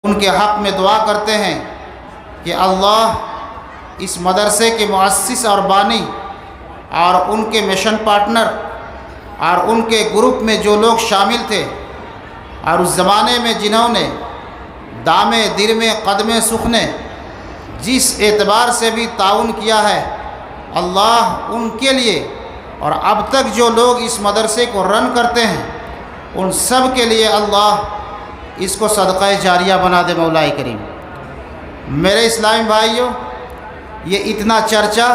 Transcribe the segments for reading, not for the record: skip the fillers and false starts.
ان کے حق میں دعا کرتے ہیں کہ اللہ اس مدرسے کے مؤسس اور بانی اور ان کے مشن پارٹنر اور ان کے گروپ میں جو لوگ شامل تھے اور اس زمانے میں جنہوں نے دامے درمے قدمے سخنے جس اعتبار سے بھی تعاون کیا ہے، اللہ ان کے لیے اور اب تک جو لوگ اس مدرسے کو رن کرتے ہیں ان سب کے لیے اللہ اس کو صدقہ جاریہ بنا دے مولا کریم۔ میرے اسلامی بھائیوں، یہ اتنا چرچا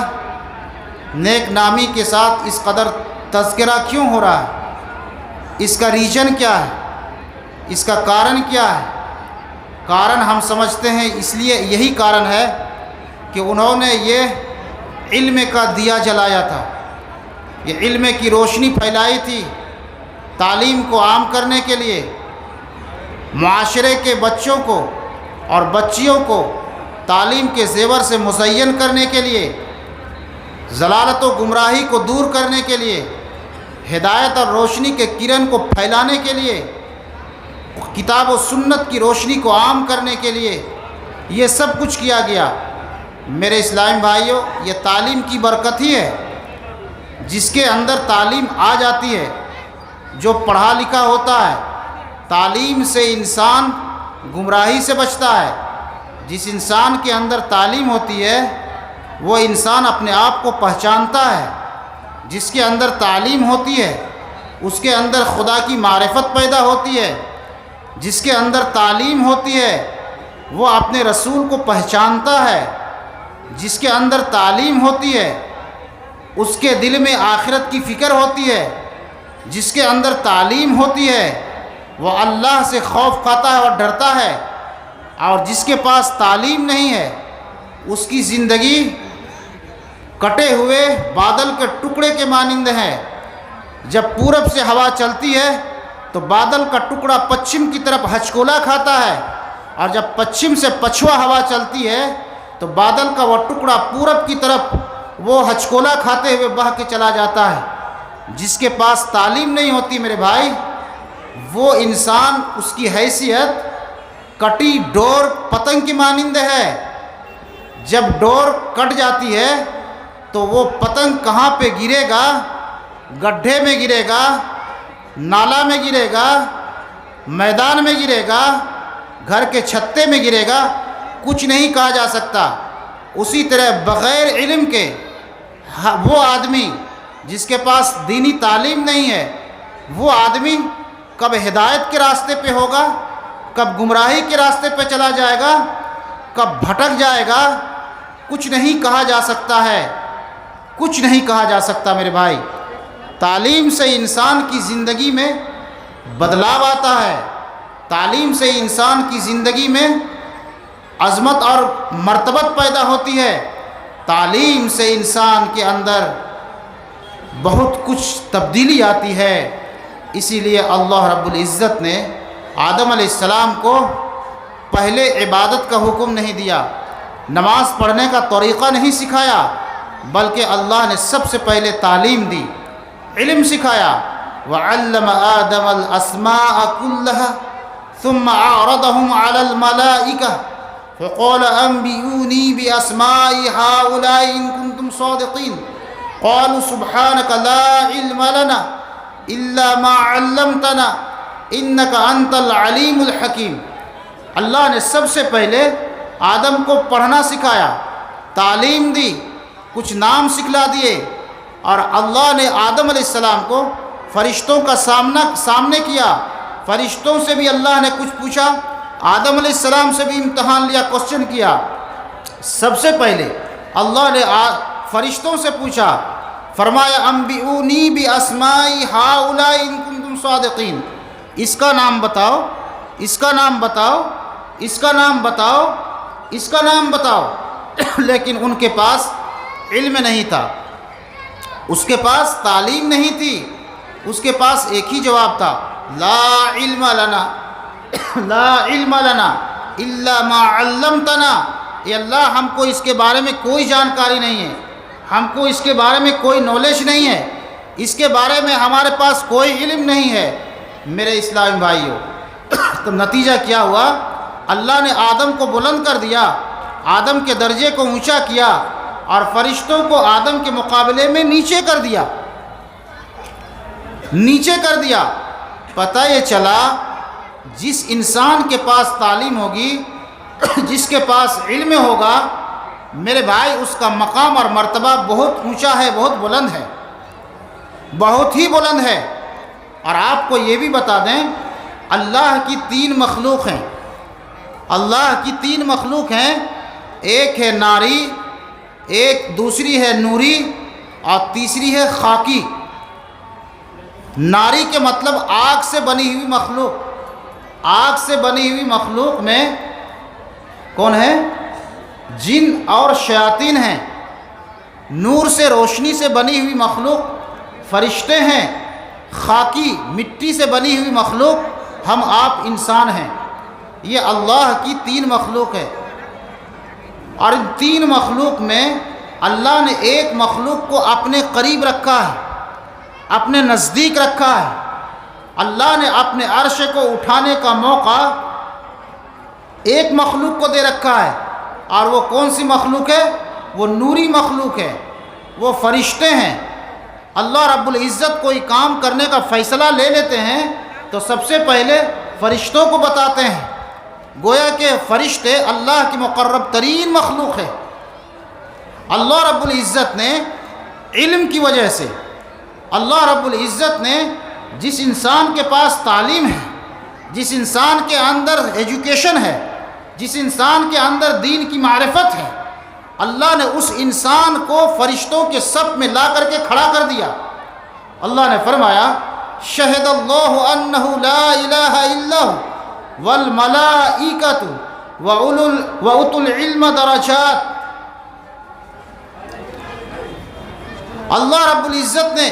نیک نامی کے ساتھ اس قدر تذکرہ کیوں ہو رہا ہے؟ اس کا ریجن کیا ہے؟ اس کا کارن کیا ہے؟ کارن ہم سمجھتے ہیں اس لیے یہی کارن ہے کہ انہوں نے یہ علم کا دیا جلایا تھا، یہ علم کی روشنی پھیلائی تھی تعلیم کو عام کرنے کے لیے، معاشرے کے بچوں کو اور بچیوں کو تعلیم کے زیور سے مزین کرنے کے لیے، ضلالت و گمراہی کو دور کرنے کے لیے، ہدایت اور روشنی کے کرن کو پھیلانے کے لیے، کتاب و سنت کی روشنی کو عام کرنے کے لیے یہ سب کچھ کیا گیا۔ میرے اسلامی بھائیوں، یہ تعلیم کی برکت ہی ہے۔ جس کے اندر تعلیم آ جاتی ہے، جو پڑھا لکھا ہوتا ہے، تعلیم سے انسان گمراہی سے بچتا ہے۔ جس انسان کے اندر تعلیم ہوتی ہے وہ انسان اپنے آپ کو پہچانتا ہے۔ جس کے اندر تعلیم ہوتی ہے اس کے اندر خدا کی معرفت پیدا ہوتی ہے۔ جس کے اندر تعلیم ہوتی ہے وہ اپنے رسول کو پہچانتا ہے۔ جس کے اندر تعلیم ہوتی ہے اس کے دل میں آخرت کی فکر ہوتی ہے۔ جس کے اندر تعلیم ہوتی ہے وہ اللہ سے خوف کھاتا ہے اور ڈرتا ہے۔ اور جس کے پاس تعلیم نہیں ہے اس کی زندگی کٹے ہوئے بادل کے ٹکڑے کے مانند ہے۔ جب پورب سے ہوا چلتی ہے تو بادل کا ٹکڑا پچھم کی طرف ہچکولا کھاتا ہے، اور جب پچھم سے پچھوا ہوا چلتی ہے تو بادل کا وہ ٹکڑا پورب کی طرف وہ ہچکولا کھاتے ہوئے بہہ کے چلا جاتا ہے۔ جس کے پاس تعلیم نہیں ہوتی میرے بھائی، وہ انسان، اس کی حیثیت کٹی ڈور پتنگ کی مانند ہے۔ جب ڈور کٹ جاتی ہے تو وہ پتنگ کہاں پہ گرے گا؟ گڈھے میں گرے گا، نالا میں گرے گا، میدان میں گرے گا، گھر کے چھتے میں گرے گا، کچھ نہیں کہا جا سکتا۔ اسی طرح بغیر علم کے وہ آدمی جس کے پاس دینی تعلیم نہیں ہے، وہ آدمی کب ہدایت کے راستے پہ ہوگا، کب گمراہی کے راستے پہ چلا جائے گا، کب بھٹک جائے گا، کچھ نہیں کہا جا سکتا ہے، کچھ نہیں کہا جا سکتا میرے بھائی۔ تعلیم سے انسان کی زندگی میں بدلاؤ آتا ہے۔ تعلیم سے انسان کی زندگی میں عظمت اور مرتبت پیدا ہوتی ہے۔ تعلیم سے انسان کے اندر بہت کچھ تبدیلی آتی ہے۔ اسی لیے اللہ رب العزت نے آدم علیہ السلام کو پہلے عبادت کا حکم نہیں دیا، نماز پڑھنے کا طریقہ نہیں سکھایا، بلکہ اللہ نے سب سے پہلے تعلیم دی، علم سکھایا۔ وَعَلَّمَ آدَمَ الْأَسْمَاءَ كُلَّهَا ثُمَّ أَعْرَضَهُمْ عَلَى الْمَلَائِكَةِ فَقَالَ أَنْبِئُونِي بِأَسْمَاءِ هَؤُلَاءِ إِن كُنتُمْ صَادِقِينَ قَالُوا سُبْحَانَكَ لَا عِلْمَ لَنَا إِلَّا مَا عَلَّمْتَنَا إِنَّكَ أَنْتَ الْعَلِيمُ الْحَكِيمُ۔ اللہ نے سب سے پہلے آدم کو پڑھنا سکھایا، تعلیم دی، کچھ نام سکھلا دیے، اور اللہ نے آدم علیہ السلام کو فرشتوں کا سامنے کیا۔ فرشتوں سے بھی اللہ نے کچھ پوچھا، آدم علیہ السلام سے بھی امتحان لیا، کوسچن کیا۔ سب سے پہلے اللہ نے فرشتوں سے پوچھا، فرمایا انبئونی باسماء ہؤلاء ان کنتم صادقین، اس کا نام بتاؤ، اس کا نام بتاؤ، اس کا نام بتاؤ، اس کا نام بتاؤ۔ لیکن ان کے پاس علم نہیں تھا، اس کے پاس تعلیم نہیں تھی، اس کے پاس ایک ہی جواب تھا، لا علم لنا، لا علم لنا الا ما علمتنا۔ اے اللہ، ہم کو اس کے بارے میں کوئی جانکاری نہیں ہے، ہم کو اس کے بارے میں کوئی نالج نہیں ہے، اس کے بارے میں ہمارے پاس کوئی علم نہیں ہے۔ میرے اسلامی بھائیوں، تو نتیجہ کیا ہوا؟ اللہ نے آدم کو بلند کر دیا، آدم کے درجے کو اونچا کیا اور فرشتوں کو آدم کے مقابلے میں نیچے کر دیا، نیچے کر دیا۔ پتہ یہ چلا جس انسان کے پاس تعلیم ہوگی، جس کے پاس علم ہوگا، میرے بھائی اس کا مقام اور مرتبہ بہت اونچا ہے، بہت بلند ہے، بہت ہی بلند ہے۔ اور آپ کو یہ بھی بتا دیں، اللہ کی 3 مخلوق ہیں، اللہ کی 3 مخلوق ہیں، ایک ہے ناری، ایک دوسری ہے نوری اور تیسری ہے خاکی۔ ناری کے مطلب آگ سے بنی ہوئی مخلوق، آگ سے بنی ہوئی مخلوق میں کون ہے؟ جن اور شیاطین ہیں۔ نور سے، روشنی سے بنی ہوئی مخلوق فرشتے ہیں۔ خاکی، مٹی سے بنی ہوئی مخلوق ہم آپ انسان ہیں۔ یہ اللہ کی 3 مخلوق ہے، اور ان 3 مخلوق میں اللہ نے ایک مخلوق کو اپنے قریب رکھا ہے، اپنے نزدیک رکھا ہے۔ اللہ نے اپنے عرش کو اٹھانے کا موقع ایک مخلوق کو دے رکھا ہے، اور وہ کون سی مخلوق ہے؟ وہ نوری مخلوق ہے، وہ فرشتے ہیں۔ اللہ رب العزت کوئی کام کرنے کا فیصلہ لے لیتے ہیں تو سب سے پہلے فرشتوں کو بتاتے ہیں، گویا کہ فرشتے اللہ کی مقرب ترین مخلوق ہے۔ اللہ رب العزت نے علم کی وجہ سے، اللہ رب العزت نے جس انسان کے پاس تعلیم ہے، جس انسان کے اندر ایجوکیشن ہے، جس انسان کے اندر دین کی معرفت ہے، اللہ نے اس انسان کو فرشتوں کے صف میں لا کر کے کھڑا کر دیا۔ اللہ نے فرمایا شہد اللہ انہ لا الہ الا هو والملائکۃ واولو العلم درجات۔ اللہ رب العزت نے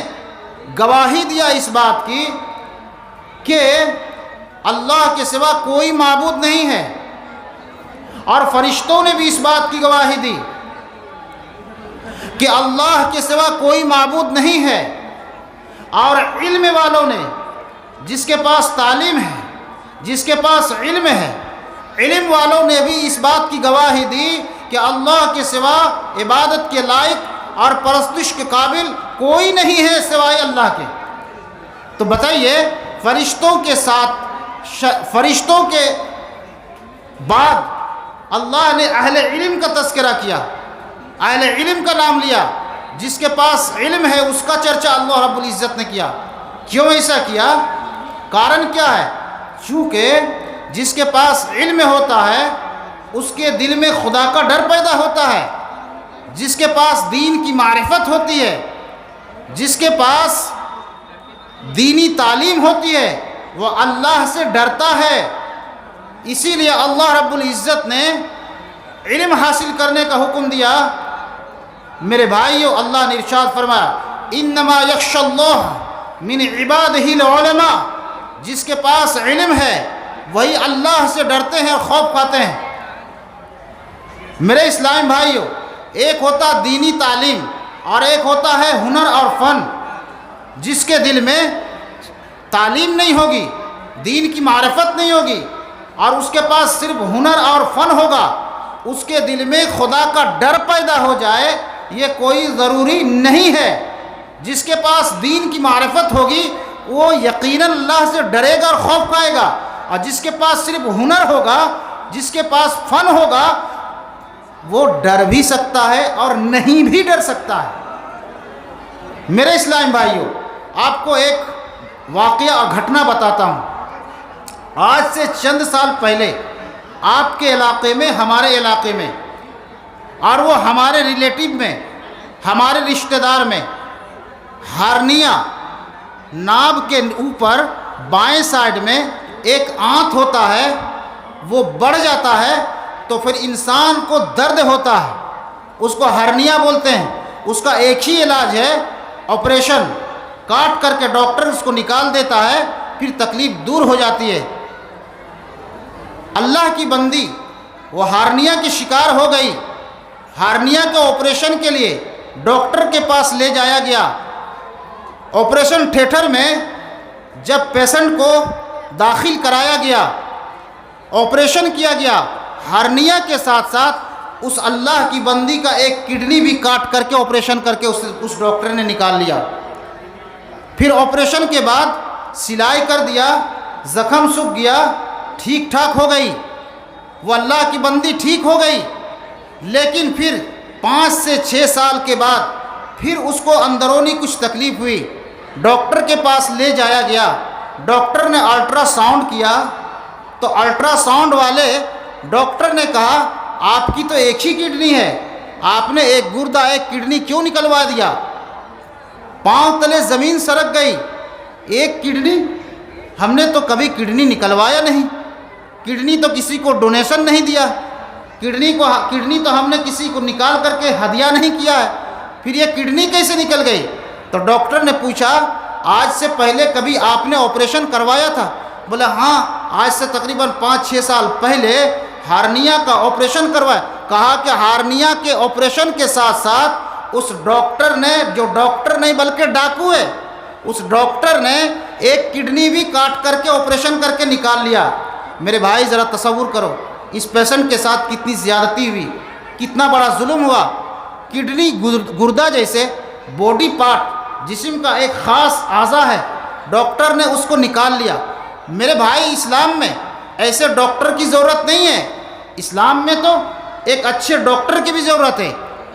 گواہی دیا اس بات کی کہ اللہ کے سوا کوئی معبود نہیں ہے، اور فرشتوں نے بھی اس بات کی گواہی دی کہ اللہ کے سوا کوئی معبود نہیں ہے، اور علم والوں نے، جس کے پاس تعلیم ہے، جس کے پاس علم ہے، علم والوں نے بھی اس بات کی گواہی دی کہ اللہ کے سوا عبادت کے لائق اور پرستش کے قابل کوئی نہیں ہے سوائے اللہ کے۔ تو بتائیے، فرشتوں کے ساتھ، فرشتوں کے بعد اللہ نے اہل علم کا تذکرہ کیا، اہل علم کا نام لیا۔ جس کے پاس علم ہے اس کا چرچہ اللہ رب العزت نے کیا۔ کیوں ایسا کیا؟ کارن کیا ہے؟ چونکہ جس کے پاس علم ہوتا ہے اس کے دل میں خدا کا ڈر پیدا ہوتا ہے، جس کے پاس دین کی معرفت ہوتی ہے، جس کے پاس دینی تعلیم ہوتی ہے، وہ اللہ سے ڈرتا ہے۔ اسی لیے اللہ رب العزت نے علم حاصل کرنے کا حکم دیا۔ میرے بھائیو، اللہ نے ارشاد فرمایا انما یخشی اللہ من عبادہ العلماء۔ جس کے پاس علم ہے وہی اللہ سے ڈرتے ہیں اور خوف کھاتے ہیں۔ میرے اسلام بھائیو، ایک ہوتا دینی تعلیم اور ایک ہوتا ہے ہنر اور فن۔ جس کے دل میں تعلیم نہیں ہوگی، دین کی معرفت نہیں ہوگی، اور اس کے پاس صرف ہنر اور فن ہوگا، اس کے دل میں خدا کا ڈر پیدا ہو جائے یہ کوئی ضروری نہیں ہے۔ جس کے پاس دین کی معرفت ہوگی وہ یقیناً اللہ سے ڈرے گا اور خوف کھائے گا، اور جس کے پاس صرف ہنر ہوگا، جس کے پاس فن ہوگا، وہ ڈر بھی سکتا ہے اور نہیں بھی ڈر سکتا ہے۔ میرے اسلام بھائیوں، آپ کو ایک واقعہ اور گھٹنا بتاتا ہوں۔ آج سے چند سال پہلے آپ کے علاقے میں، ہمارے علاقے میں، اور وہ ہمارے ریلیٹیو میں، ہمارے رشتہ دار میں، ہارنیا ناب کے اوپر بائیں سائڈ میں ایک آنت ہوتا ہے، وہ بڑھ جاتا ہے تو پھر انسان کو درد ہوتا ہے، اس کو ہرنیا بولتے ہیں۔ اس کا ایک ہی علاج ہے آپریشن، کاٹ کر کے ڈاکٹر اس کو نکال دیتا ہے، پھر تکلیف دور ہو جاتی ہے۔ اللہ کی بندی وہ ہارنیا کی شکار ہو گئی۔ ہارنیا کے آپریشن کے لیے ڈاکٹر کے پاس لے جایا گیا۔ آپریشن تھیٹر میں جب پیشنٹ کو داخل کرایا گیا آپریشن کیا گیا، ہرنیا کے ساتھ ساتھ اس اللہ کی بندی کا ایک کڈنی بھی کاٹ کر کے آپریشن کر کے اس ڈاکٹر نے نکال لیا۔ پھر آپریشن کے بعد سلائی کر دیا، زخم سوکھ گیا، ٹھیک ٹھاک ہو گئی، وہ اللہ کی بندی ٹھیک ہو گئی۔ لیکن پھر 5 سے 6 سال کے بعد پھر اس کو اندرونی کچھ تکلیف ہوئی، ڈاکٹر کے پاس لے جایا گیا، ڈاکٹر نے الٹرا ساؤنڈ کیا تو الٹرا ساؤنڈ والے ڈاکٹر نے کہا آپ کی تو ایک ہی کڈنی ہے، آپ نے ایک گردہ ایک کڈنی کیوں نکلوا دیا؟ پاؤں تلے زمین سرک گئی، ایک کڈنی؟ ہم نے تو کبھی کڈنی نکلوایا نہیں، کڈنی تو کسی کو ڈونیشن نہیں دیا، کڈنی تو ہم نے کسی کو نکال کر کے ہدیہ نہیں کیا ہے، پھر یہ کڈنی کیسے نکل گئی؟ تو ڈاکٹر نے پوچھا آج سے پہلے کبھی آپ نے آپریشن کروایا تھا؟ بولا ہاں، آج سے تقریباً 5-6 سال پہلے ہارنیا کا آپریشن کروایا۔ کہا کہ ہارنیا کے آپریشن کے ساتھ ساتھ اس ڈاکٹر نے، جو ڈاکٹر نہیں بلکہ ڈاکو ہے، اس ڈاکٹر نے ایک کڈنی بھی کاٹ کر کے آپریشن کر کے نکال لیا۔ میرے بھائی ذرا تصور کرو اس پیشنٹ کے ساتھ کتنی زیادتی ہوئی، کتنا بڑا ظلم ہوا۔ کڈنی گردہ جیسے باڈی پارٹ، جسم کا ایک خاص اعضا ہے، ڈاکٹر نے اس کو نکال لیا۔ میرے بھائی اسلام میں ایسے ڈاکٹر کی ضرورت نہیں ہے، اسلام میں تو ایک اچھے ڈاکٹر کی بھی ضرورت ہے،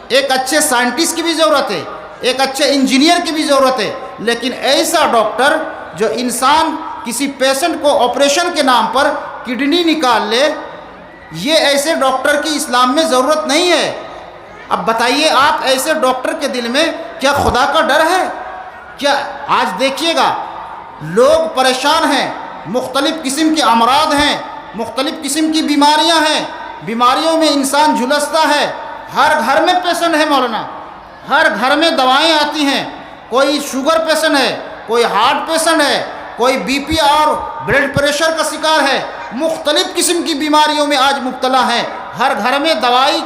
ایک اچھے سائنٹسٹ کی بھی ضرورت ہے، ایک اچھے انجینئر کی بھی ضرورت ہے، لیکن ایسا ڈاکٹر جو انسان کسی پیشنٹ کو آپریشن کے نام پر کڈنی نکال لے، یہ ایسے ڈاکٹر کی اسلام میں ضرورت نہیں ہے۔ اب بتائیے آپ ایسے ڈاکٹر کے دل میں کیا خدا کا ڈر ہے؟ کیا آج دیکھیے گا لوگ پریشان ہیں، مختلف قسم کے امراض ہیں، مختلف قسم کی بیماریاں ہیں، بیماریوں میں انسان جھلستا ہے، ہر گھر میں پیشنٹ ہے مولانا، ہر گھر میں دوائیں آتی ہیں، کوئی شوگر پیشنٹ ہے، کوئی ہارٹ پیشنٹ ہے، کوئی بی پی اور بلڈ پریشر کا شکار ہے، مختلف قسم کی بیماریوں میں آج مبتلا ہیں، ہر گھر میں دوائی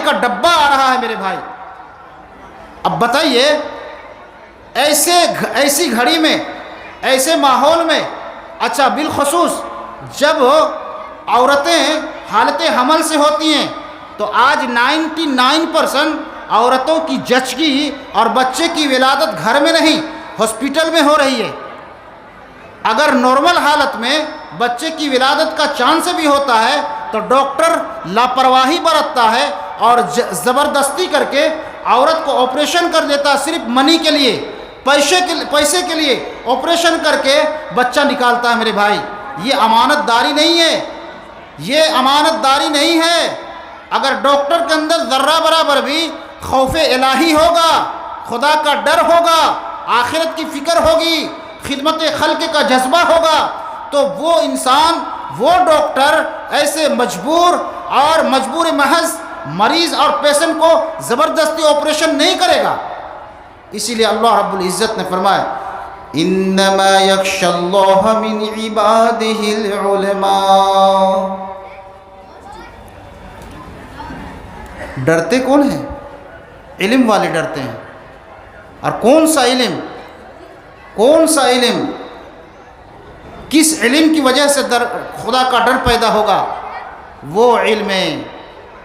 کا ڈبہ آ رہا ہے میرے بھائی۔ اب بتائیے ایسی گھڑی میں، ایسے ماحول میں، اچھا بالخصوص جب عورتیں حالت حمل سے ہوتی ہیں تو آج 99% عورتوں کی زچگی اور بچے کی ولادت گھر میں نہیں ہاسپٹل میں ہو رہی ہے۔ اگر نارمل حالت میں بچے کی ولادت کا چانس بھی ہوتا ہے تو ڈاکٹر لاپرواہی برتتا ہے اور زبردستی کر کے عورت کو آپریشن کر دیتا ہے، صرف منی کے لیے، پیسے کے لیے آپریشن کر کے بچہ نکالتا ہے۔ میرے بھائی یہ امانت داری نہیں ہے، یہ امانت داری نہیں ہے۔ اگر ڈاکٹر کے اندر ذرہ برابر بھی خوف الہی ہوگا، خدا کا ڈر ہوگا، آخرت کی فکر ہوگی، خدمت خلق کا جذبہ ہوگا، تو وہ انسان، وہ ڈاکٹر ایسے مجبور محض مریض اور پیشنٹ کو زبردستی آپریشن نہیں کرے گا۔ اسی لیے اللہ رب العزت نے فرمایا انما یخشی اللہ من عبادہ العلماء۔ ڈرتے کون ہیں؟ علم والے ڈرتے ہیں۔ اور کون سا علم؟ کون سا علم؟ کس علم کی وجہ سے خدا کا ڈر پیدا ہوگا؟ وہ علم ہے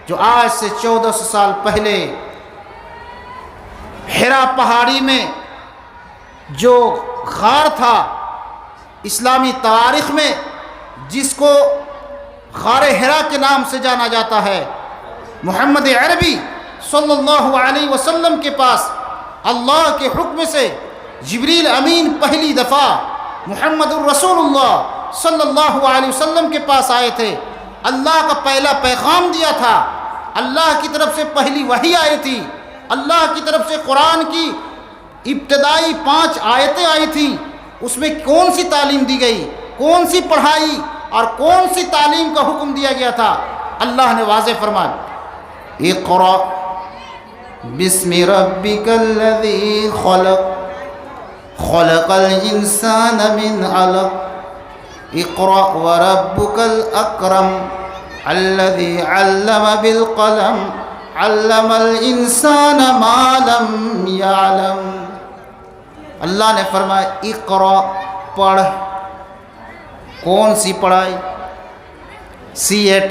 جو آج سے 1400 سال پہلے حرا پہاڑی میں جو غار تھا اسلامی تاریخ میں، جس کو غار حرا کے نام سے جانا جاتا ہے، محمد عربی صلی اللہ علیہ وسلم کے پاس اللہ کے حکم سے جبریل امین پہلی دفعہ محمد الرسول اللہ صلی اللہ علیہ وسلم کے پاس آئے تھے، اللہ کا پہلا پیغام دیا تھا، اللہ کی طرف سے پہلی وحی آئی تھی، اللہ کی طرف سے قرآن کی ابتدائی 5 آیتیں آئی تھیں۔ اس میں کون سی تعلیم دی گئی، کون سی پڑھائی اور کون سی تعلیم کا حکم دیا گیا تھا؟ اللہ نے واضح فرمایا اقرأ بسم ربک الذی خلق خلق الانسان من علق اقرأ وربک الاکرم الذی علم بالقلم علم الانسان ما لم یعلم۔ اللہ نے فرمایا اقرأ، پڑھ۔ کون سی پڑھائی؟ CAT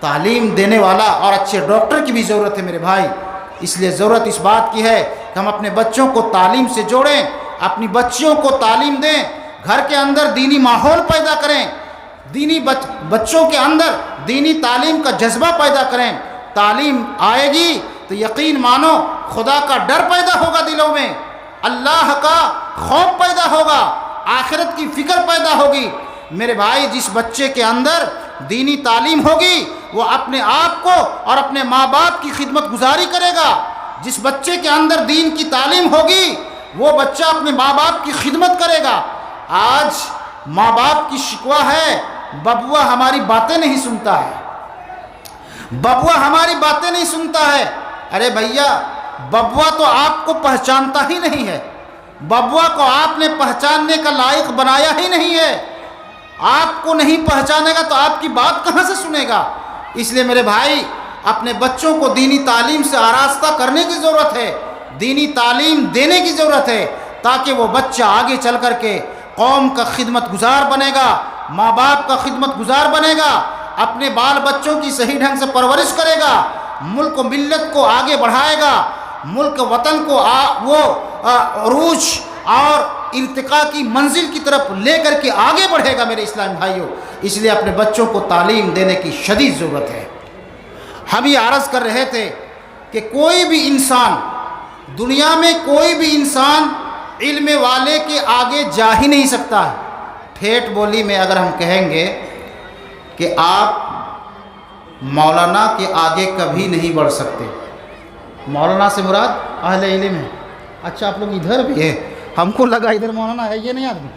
تعلیم دینے والا اور اچھے ڈاکٹر کی بھی ضرورت ہے میرے بھائی۔ اس لیے ضرورت اس بات کی ہے کہ ہم اپنے بچوں کو تعلیم سے جوڑیں، اپنی بچیوں کو تعلیم دیں، گھر کے اندر دینی ماحول پیدا کریں، بچوں کے اندر دینی تعلیم کا جذبہ پیدا کریں۔ تعلیم آئے گی تو یقین مانو خدا کا ڈر پیدا ہوگا دلوں میں، اللہ کا خوف پیدا ہوگا، آخرت کی فکر پیدا ہوگی۔ میرے بھائی، جس بچے کے اندر دینی تعلیم ہوگی وہ اپنے آپ کو اور اپنے ماں باپ کی خدمت گزاری کرے گا۔ جس بچے کے اندر دین کی تعلیم ہوگی وہ بچہ اپنے ماں باپ کی خدمت کرے گا۔ آج ماں باپ کی شکوہ ہے ببوا ہماری باتیں نہیں سنتا ہے، ببوا ہماری باتیں نہیں سنتا ہے۔ ارے بھیا، ببوا تو آپ کو پہچانتا ہی نہیں ہے، ببوا کو آپ نے پہچاننے کا لائق بنایا ہی نہیں ہے۔ آپ کو نہیں پہچانے گا تو آپ کی بات کہاں سے سنے گا؟ اس لیے میرے بھائی، اپنے بچوں کو دینی تعلیم سے آراستہ کرنے کی ضرورت ہے، دینی تعلیم دینے کی ضرورت ہے، تاکہ وہ بچہ آگے چل کر کے قوم کا خدمت گزار بنے گا، ماں باپ کا خدمت گزار بنے گا، اپنے بال بچوں کی صحیح ڈھنگ سے پرورش کرے گا، ملک و ملت کو آگے بڑھائے گا، ملک وطن کو وہ عروج اور ارتقاء کی منزل کی طرف لے کر کے آگے بڑھے گا میرے اسلامی بھائیوں۔ اس لیے اپنے بچوں کو تعلیم دینے کی شدید ضرورت ہے۔ ہم یہ عرض کر رہے تھے کہ کوئی بھی انسان، دنیا میں کوئی بھی انسان علم والے کے آگے جا ہی نہیں سکتا ہے۔ ٹھیٹ بولی میں اگر ہم کہیں گے کہ آپ مولانا کے آگے کبھی نہیں بڑھ سکتے، مولانا سے مراد اہل علم ہے۔ اچھا، آپ لوگ ادھر بھی ہیں، ہم کو لگا ادھر مولانا ہے، یہ نہیں آدمی۔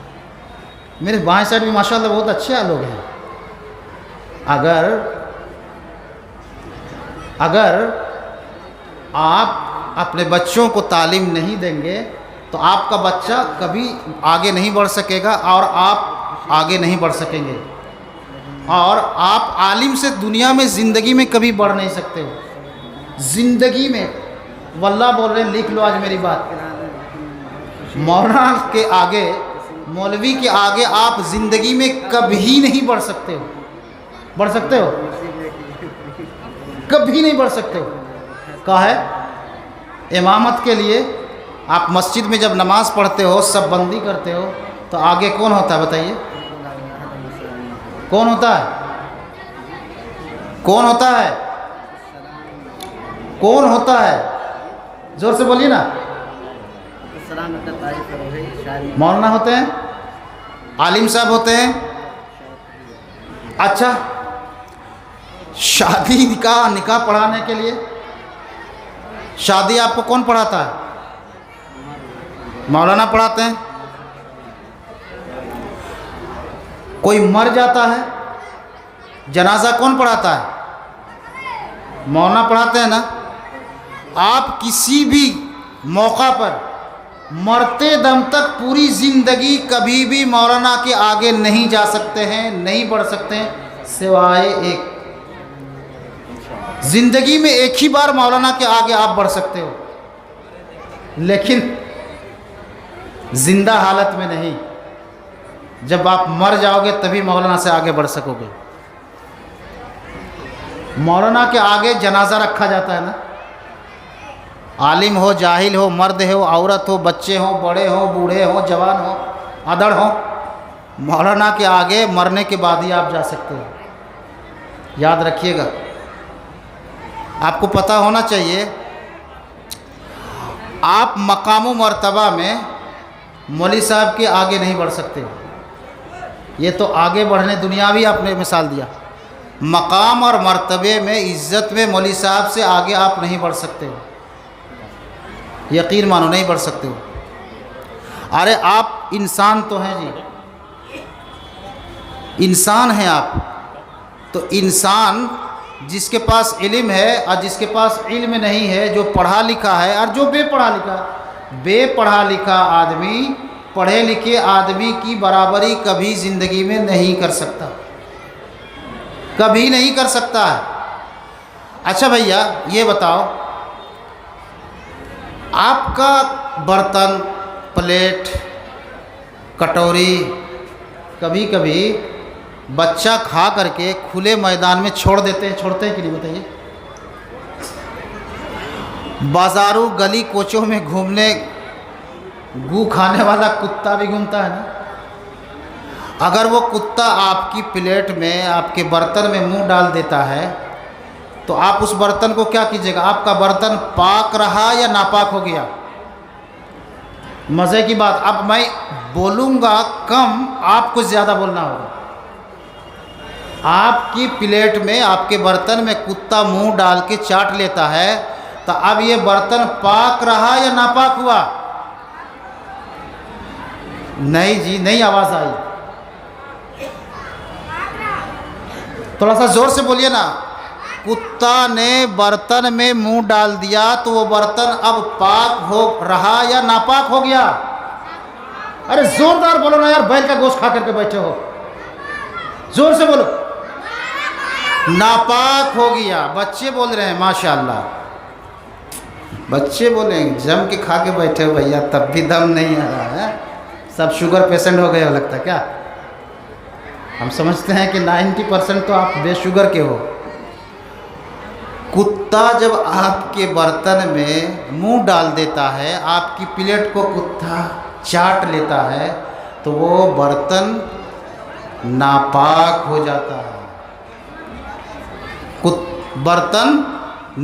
میرے بائیں سائڈ بھی ماشاءاللہ بہت اچھے لوگ ہیں۔ اگر آپ اپنے بچوں کو تعلیم نہیں دیں گے تو آپ کا بچہ کبھی آگے نہیں بڑھ سکے گا اور آپ آگے نہیں بڑھ سکیں گے، اور آپ عالم سے دنیا میں زندگی میں کبھی بڑھ نہیں سکتے ہو، زندگی میں۔ واللہ بول رہے ہیں، لکھ لو آج میری بات، مولانا کے آگے، مولوی کے آگے آپ زندگی میں کبھی نہیں بڑھ سکتے ہو۔ بڑھ سکتے ہو؟ کبھی نہیں بڑھ سکتے ہو۔ کہا ہے امامت کے لیے آپ مسجد میں جب نماز پڑھتے ہو، سب بندی کرتے ہو، تو آگے کون ہوتا ہے بتائیے؟ کون ہوتا ہے؟ کون ہوتا ہے؟ کون ہوتا ہے؟ زور سے بولیے نا۔ مولانا ہوتے ہیں، عالم صاحب ہوتے ہیں۔ اچھا، شادی نکاح پڑھانے کے لیے شادی آپ کو کون پڑھاتا ہے؟ مولانا پڑھاتے ہیں۔ کوئی مر جاتا ہے، جنازہ کون پڑھاتا ہے؟ مولانا پڑھاتے ہیں نا۔ آپ کسی بھی موقع پر مرتے دم تک پوری زندگی کبھی بھی مولانا کے آگے نہیں جا سکتے ہیں، نہیں بڑھ سکتے ہیں، سوائے ایک، زندگی میں ایک ہی بار مولانا کے آگے آپ بڑھ سکتے ہو، لیکن زندہ حالت میں نہیں۔ جب آپ مر جاؤ گے تبھی مولانا سے آگے بڑھ سکو گے۔ مولانا کے آگے جنازہ رکھا جاتا ہے نا، عالم ہو، جاہل ہو، مرد ہو، عورت ہو، بچے ہوں، بڑے ہوں، بوڑھے ہوں، جوان ہوں، ادڑ ہوں، مولانا کے آگے مرنے کے بعد ہی آپ جا سکتے ہو۔ یاد رکھیے گا، آپ کو پتہ ہونا چاہیے، آپ مقام و مرتبہ میں مولوی صاحب کے آگے نہیں بڑھ سکتے۔ یہ تو آگے بڑھنے دنیاوی آپ نے مثال دیا، مقام اور مرتبے میں، عزت میں مولوی صاحب سے آگے آپ نہیں بڑھ سکتے ہو، یقین مانو نہیں بڑھ سکتے ہو۔ ارے آپ انسان تو ہیں جی، انسان ہیں آپ، تو انسان جس کے پاس علم ہے اور جس کے پاس علم نہیں ہے، جو پڑھا لکھا ہے اور جو بے پڑھا لکھا آدمی پڑھے لکھے آدمی کی برابری کبھی زندگی میں نہیں کر سکتا، کبھی نہیں کر سکتا ہے۔ اچھا بھیا یہ بتاؤ، آپ کا برتن، پلیٹ، کٹوری کبھی کبھی بچہ کھا کر کے کھلے میدان میں چھوڑ دیتے ہیں، چھوڑتے ہیں کہ نہیں بتائیے؟ بازاروں گلی کوچوں میں گھومنے گو کھانے والا کتا بھی گھومتا ہے نا، اگر وہ کتا آپ کی پلیٹ میں، آپ کے برتن میں منہ ڈال دیتا ہے تو آپ اس برتن کو کیا کیجیے گا؟ آپ کا برتن پاک رہا یا ناپاک ہو گیا؟ مزے کی بات، اب میں بولوں گا کم، آپ کو زیادہ بولنا ہوگا۔ آپ کی پلیٹ میں، آپ کے برتن میں کتا منہ ڈال کے چاٹ لیتا ہے تو اب یہ برتن پاک رہا یا ناپاک ہوا؟ نہیں جی، نہیں آواز آئی، تھوڑا سا زور سے بولیے نا۔ کتا نے برتن میں منہ ڈال دیا تو وہ برتن اب پاک ہو رہا یا ناپاک ہو گیا؟ ارے زوردار بولو نا یار، بیل کا گوشت کھا کر کے بیٹھے ہو، زور سے بولو۔ ناپاک ہو گیا۔ بچے بول رہے ہیں ماشاءاللہ، بچے بولیں جم کے کھا کے بیٹھے ہو بھیا، تب بھی دم نہیں آ رہا ہے، سب شوگر پیشنٹ ہو گئے ہو لگتا ہے کیا؟ ہم سمجھتے ہیں کہ 90% تو آپ بے شوگر کے ہو۔ کتا جب آپ کے برتن میں منہ ڈال دیتا ہے، آپ کی پلیٹ کو کتا چاٹ لیتا ہے تو وہ برتن ناپاک ہو جاتا ہے، برتن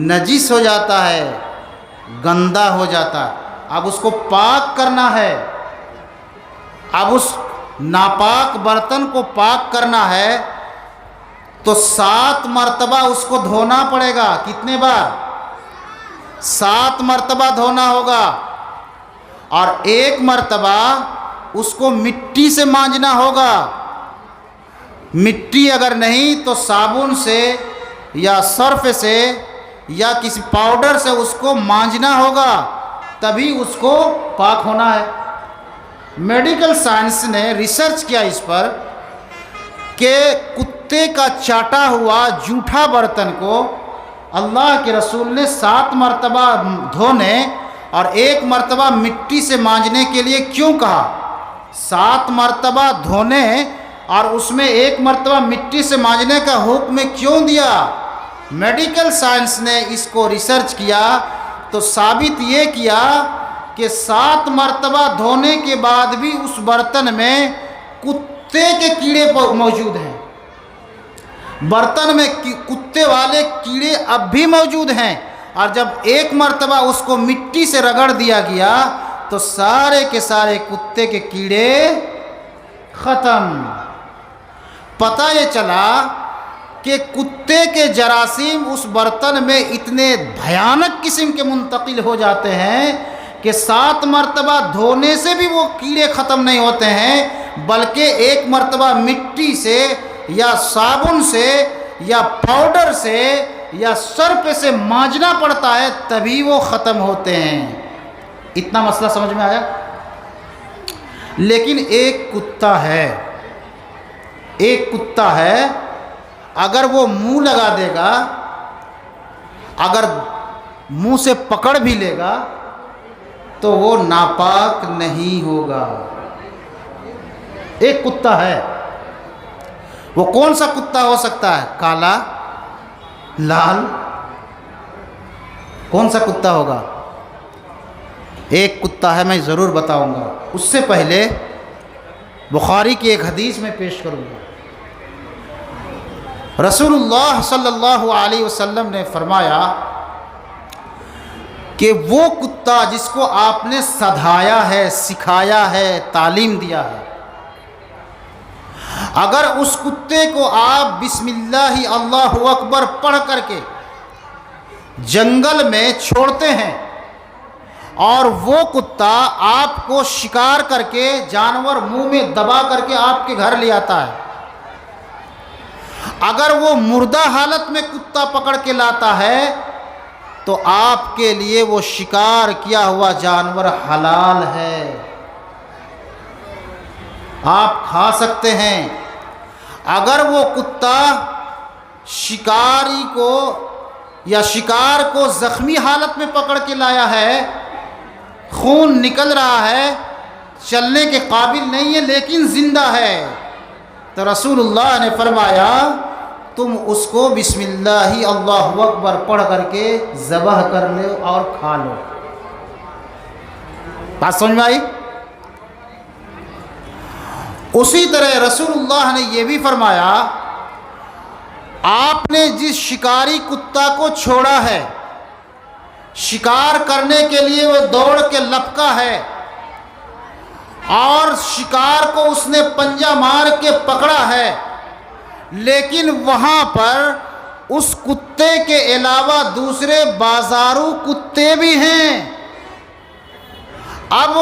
نجس ہو جاتا ہے، گندا ہو جاتا ہے۔ اب اس کو پاک کرنا ہے، اب اس ناپاک برتن کو پاک کرنا ہے تو 7 مرتبہ اس کو دھونا پڑے گا۔ کتنے بار؟ 7 مرتبہ دھونا ہوگا، اور 1 مرتبہ اس کو مٹی سے مانجنا ہوگا۔ مٹی اگر نہیں تو صابن سے یا سرف سے یا کسی پاؤڈر سے اس کو مانجنا ہوگا، تبھی اس کو پاک ہونا ہے۔ میڈیکل سائنس نے ریسرچ کیا اس پر کہ کتے کا چاٹا ہوا جھوٹا برتن کو اللہ کے رسول نے 7 مرتبہ دھونے اور 1 مرتبہ مٹی سے مانجنے کے لیے کیوں کہا؟ 7 مرتبہ دھونے اور اس میں 1 مرتبہ مٹی سے مانجنے کا حکم کیوں دیا؟ میڈیکل سائنس نے اس کو ریسرچ کیا تو ثابت یہ کیا کہ 7 مرتبہ دھونے کے بعد بھی اس برتن میں کتے کے کیڑے موجود ہیں، برتن میں کتے والے کیڑے اب بھی موجود ہیں، اور جب 1 مرتبہ اس کو مٹی سے رگڑ دیا گیا تو سارے کے سارے کتے کے کیڑے ختم۔ پتہ یہ چلا کہ کتے کے جراثیم اس برتن میں اتنے بھیانک قسم کے منتقل ہو جاتے ہیں کہ 7 مرتبہ دھونے سے بھی وہ کیڑے ختم نہیں ہوتے ہیں، بلکہ 1 مرتبہ مٹی سے یا صابن سے یا پاؤڈر سے یا سرف سے مانجنا پڑتا ہے تبھی وہ ختم ہوتے ہیں۔ اتنا مسئلہ سمجھ میں آیا؟ لیکن ایک کتا ہے اگر وہ منہ لگا دے گا، اگر منہ سے پکڑ بھی لے گا تو وہ ناپاک نہیں ہوگا۔ ایک کتا ہے، وہ کون سا کتا ہو سکتا ہے؟ کالا، لال، کون سا کتا ہوگا؟ ایک کتا ہے، میں ضرور بتاؤں گا۔ اس سے پہلے بخاری کی ایک حدیث میں پیش کروں گا۔ رسول اللہ صلی اللہ علیہ وسلم نے فرمایا کہ وہ کتا جس کو آپ نے سدھایا ہے، سکھایا ہے، تعلیم دیا ہے، اگر اس کتے کو آپ بسم اللہ اللہ اکبر پڑھ کر کے جنگل میں چھوڑتے ہیں اور وہ کتا آپ کو شکار کر کے جانور منہ میں دبا کر کے آپ کے گھر لے آتا ہے، اگر وہ مردہ حالت میں کتا پکڑ کے لاتا ہے تو آپ کے لیے وہ شکار کیا ہوا جانور حلال ہے، آپ کھا سکتے ہیں۔ اگر وہ کتا شکاری کو یا شکار کو زخمی حالت میں پکڑ کے لایا ہے، خون نکل رہا ہے، چلنے کے قابل نہیں ہے لیکن زندہ ہے، تو رسول اللہ نے فرمایا تم اس کو بسم اللہ اللہ اکبر پڑھ کر کے ذبح کر لو اور کھا لو۔ بات سمجھ میں آئی؟ اسی طرح رسول اللہ نے یہ بھی فرمایا آپ نے جس شکاری کتا کو چھوڑا ہے، شکار کرنے کے لیے وہ دوڑ کے لپکا ہے اور شکار کو اس نے پنجہ مار کے پکڑا ہے، لیکن وہاں پر اس کتے کے علاوہ دوسرے بازارو کتے بھی ہیں۔ اب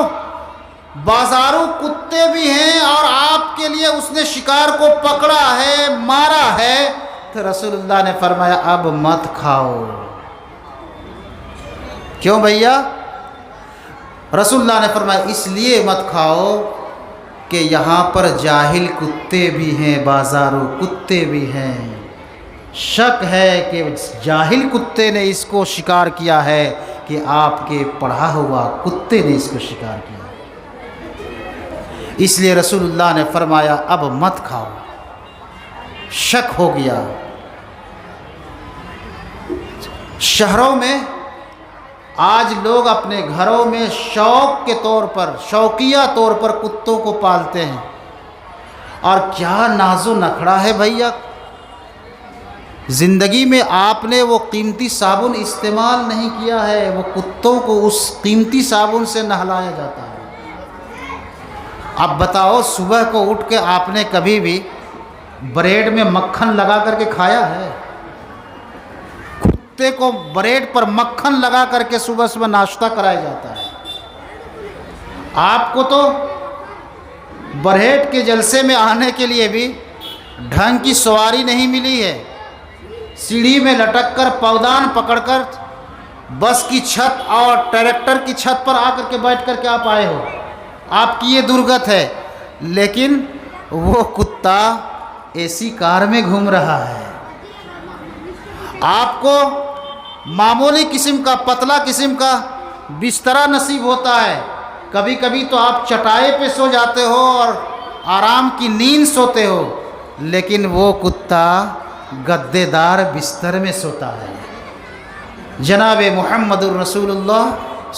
بازارو کتے بھی ہیں اور آپ کے لیے اس نے شکار کو پکڑا ہے، مارا ہے، تو رسول اللہ نے فرمایا اب مت کھاؤ۔ کیوں بھیا؟ رسول اللہ نے فرمایا اس لیے مت کھاؤ کہ یہاں پر جاہل کتے بھی ہیں، بازارو کتے بھی ہیں، شک ہے کہ جاہل کتے نے اس کو شکار کیا ہے کہ آپ کے پڑھا ہوا کتے نے اس کو شکار کیا، اس لیے رسول اللہ نے فرمایا اب مت کھاؤ۔ شک ہو گیا۔ شہروں میں آج لوگ اپنے گھروں میں شوق کے طور پر، شوقیہ طور پر کتوں کو پالتے ہیں، اور کیا ناز و نخڑا ہے بھیا۔ زندگی میں آپ نے وہ قیمتی صابن استعمال نہیں کیا ہے، وہ کتوں کو اس قیمتی صابن سے نہلایا جاتا ہے۔ اب بتاؤ صبح کو اٹھ کے آپ نے کبھی بھی بریڈ میں مکھن لگا کر کے کھایا ہے؟ کتے کو بریڈ پر مکھن لگا کر کے صبح صبح ناشتہ کرایا جاتا ہے۔ آپ کو تو بریڈ کے جلسے میں آنے کے لیے بھی ڈھنگ کی سواری نہیں ملی ہے، سیڑھی میں لٹک کر پودان پکڑ کر بس کی چھت اور ٹریکٹر کی چھت پر آ کر کے بیٹھ کر کے آپ آئے ہو، آپ کی یہ درگت ہے، لیکن وہ کتا اے سی کار میں گھوم رہا ہے۔ آپ کو معمولی قسم کا، پتلا قسم کا بسترا نصیب ہوتا ہے، کبھی کبھی تو آپ چٹائی پہ سو جاتے ہو اور آرام کی نیند سوتے ہو، لیکن وہ کتا گدے دار بستر میں سوتا ہے۔ جناب محمد الرسول اللہ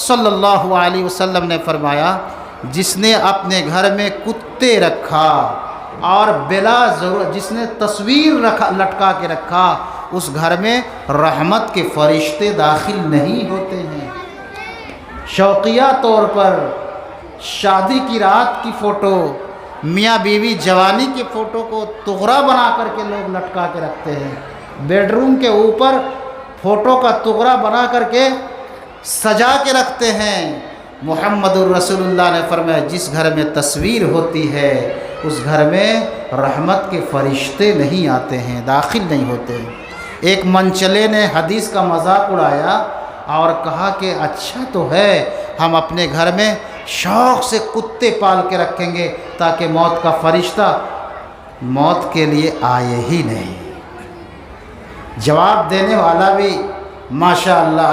صلی اللہ علیہ وسلم نے فرمایا جس نے اپنے گھر میں کتے رکھا اور بلا ضرورت جس نے تصویر لٹکا کے رکھا، اس گھر میں رحمت کے فرشتے داخل نہیں ہوتے ہیں۔ شوقیہ طور پر شادی کی رات کی فوٹو، میاں بیوی جوانی کے فوٹو کو تغرا بنا کر کے لوگ لٹکا کے رکھتے ہیں، بیڈ روم کے اوپر فوٹو کا تغرا بنا کر کے سجا کے رکھتے ہیں۔ محمد الرسول اللہ نے فرمایا جس گھر میں تصویر ہوتی ہے اس گھر میں رحمت کے فرشتے نہیں آتے ہیں، داخل نہیں ہوتے ہیں۔ ایک منچلے نے حدیث کا مذاق اڑایا اور کہا کہ اچھا تو ہے ہم اپنے گھر میں شوق سے کتے پال کے رکھیں گے تاکہ موت کا فرشتہ موت کے لیے آئے ہی نہیں۔ جواب دینے والا بھی ماشاء اللہ